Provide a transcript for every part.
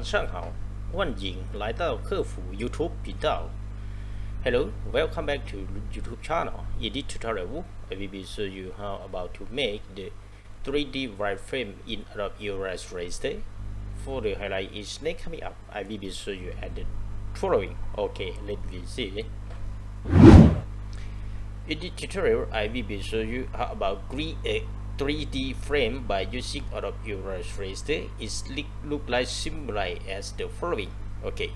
晚上好，欢迎来到客服 YouTube 频道。Hello, welcome back to YouTube channel. In this tutorial, I will be show you how about to make the 3D wireframe in Adobe Illustrator. For the highlight is next coming up, I will be show you at the following. Okay, let me see. In this tutorial, I will be show you how about create a 3D frame by using Adobe Illustrator. It look like similar as the following. Okay,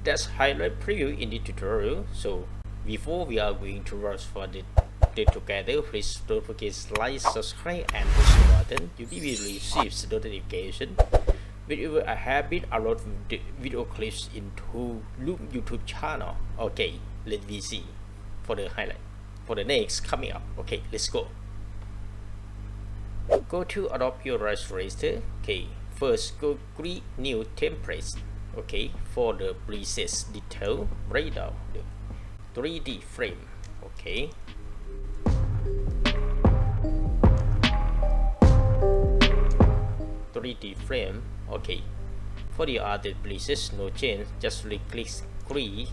that's highlight preview in the tutorial. So before we are going to rush for the together, please don't forget to like, subscribe, and push the button. You will receive the notification whenever I have been upload the video clips into Leum YouTube channel. Okay, let me see for the highlight for the next coming up. Okay, let's go. Go to Adobe Illustrator. Okay, first go create new template. Okay, for the preset detail, write down the 3D frame. Okay, frame. Okay, for the other places, no change, just click create.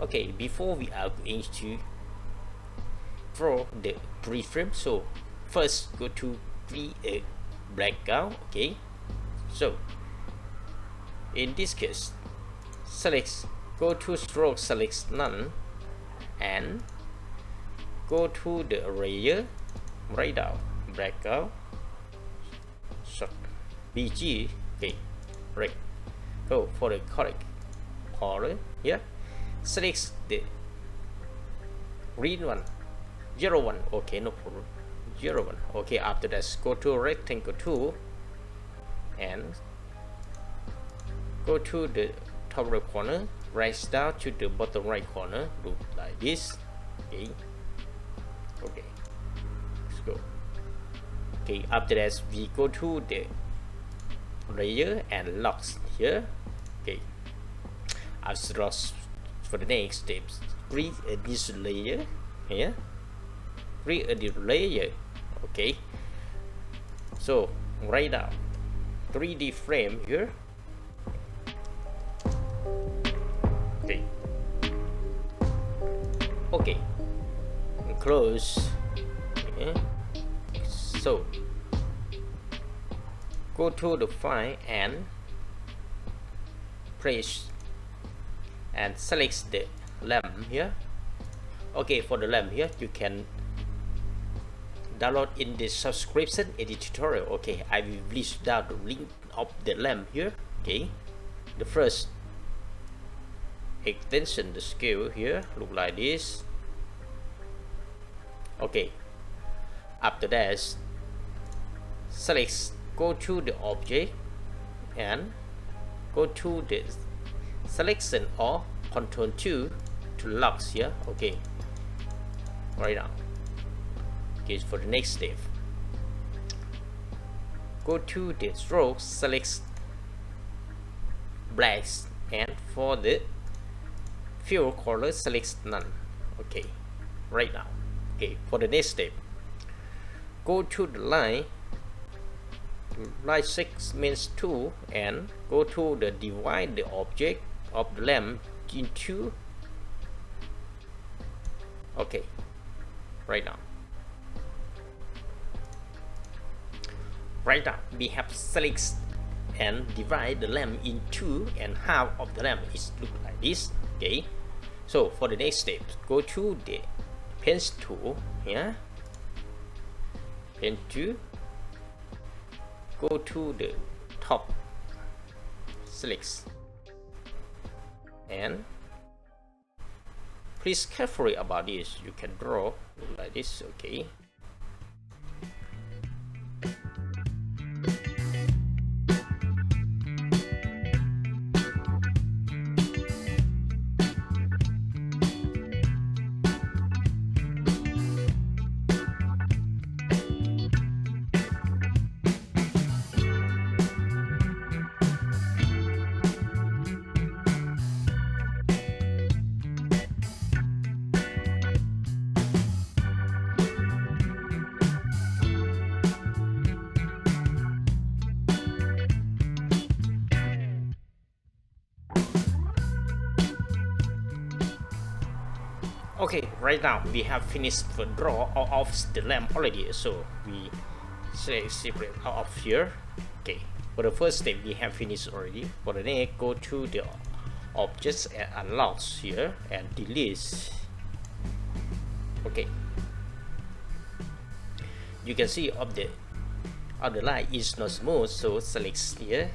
Okay, before we are going to draw the 3D frame, so first go to create a background. Okay, so in this case, go to stroke, select none, and go to the layer, write down background, BG. Okay, right. Go for the correct color here. Select the green one, 01. Okay, no problem. 01. Okay, after that, go to rectangle tool and go to the top right corner, right down to the bottom right corner. Look like this. Okay. Okay. Let's go. Okay, after that, we go to the layer and locks here. Okay, after locks, for the next steps, create a this layer here, create a new layer. Okay, so write down 3D frame here. Okay, okay, close. Okay. So go to the file and press and select the lamp here. Okay, for the lamp here, you can download in the subscription in the tutorial. Okay, I will list down the link of the lamp here. Okay, the first extension, the scale here look like this. Okay, after that, select, go to the object and go to the selection or control 2 to lock here. Okay, right now. Okay, for the next step, go to the stroke, select black, and for the fill color, select none. Okay, right now. Okay, for the next step, go to the line segments tool and go to the divide the object of the lamp into. Okay, right now. Right now we have select and divide the lamp into, and half of the lamp is look like this. Okay, so for the next step, go to the pen tool here, pen tool, go to the top, select, and please carefully about this. You can draw like this. Okay, Okay, right now we have finished the draw out of the lamp already, so we select separate out of here. Okay, for the first step we have finished already. For the next, go to the objects and unlock here and delete. Okay, you can see of the line is not smooth, so select here,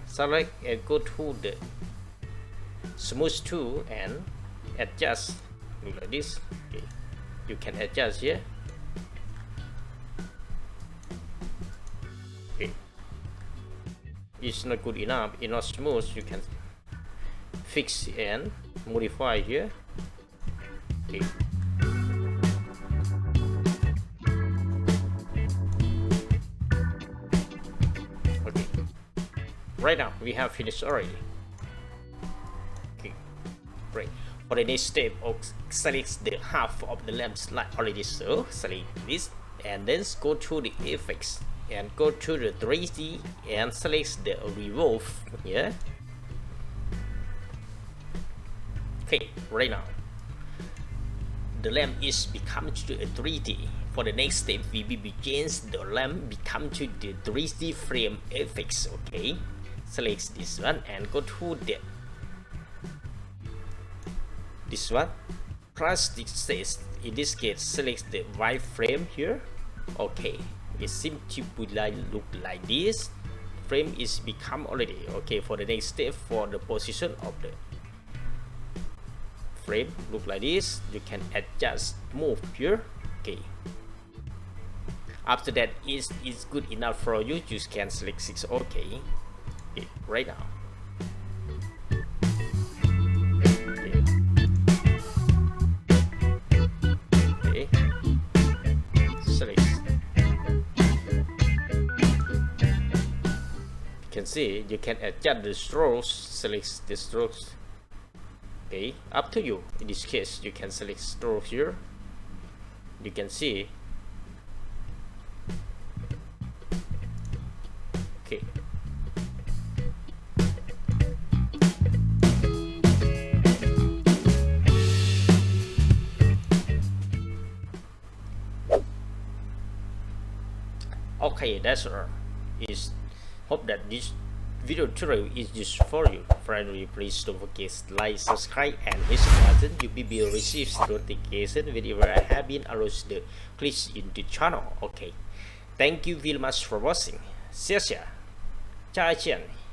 select and go to the smooth tool and adjust like this. Okay, you can adjust here. Okay, it's not good enough, it's not smooth, you can fix and modify here. Okay, okay, right now we have finished already. Okay, great. For the next step, select the half of the lamp slide already, so select this and then go to the effects and go to the 3D and select the revolve here. Okay, right now the lamp is become to a 3D. For the next step, we will begin the lamp become to the 3D frame effects. Okay, select this one and go to the this one, plus this says in this case select the wireframe here. Okay, it seems to be look like this. Frame is become already. Okay, for the next step, for the position of the frame look like this, you can adjust move here. Okay, after that is good enough for you, you can select 6. Okay, okay, right now. See, you can adjust the strokes, select the strokes. Okay, up to you. In this case, you can select stroke here. You can see. Okay. Okay, that's all. Hope that this video tutorial is useful for you. Finally, please don't forget to like, subscribe, and hit the button. You will receive notification whenever I have been uploaded the clips in the channel. Okay, thank you very much for watching. 谢谢，再见。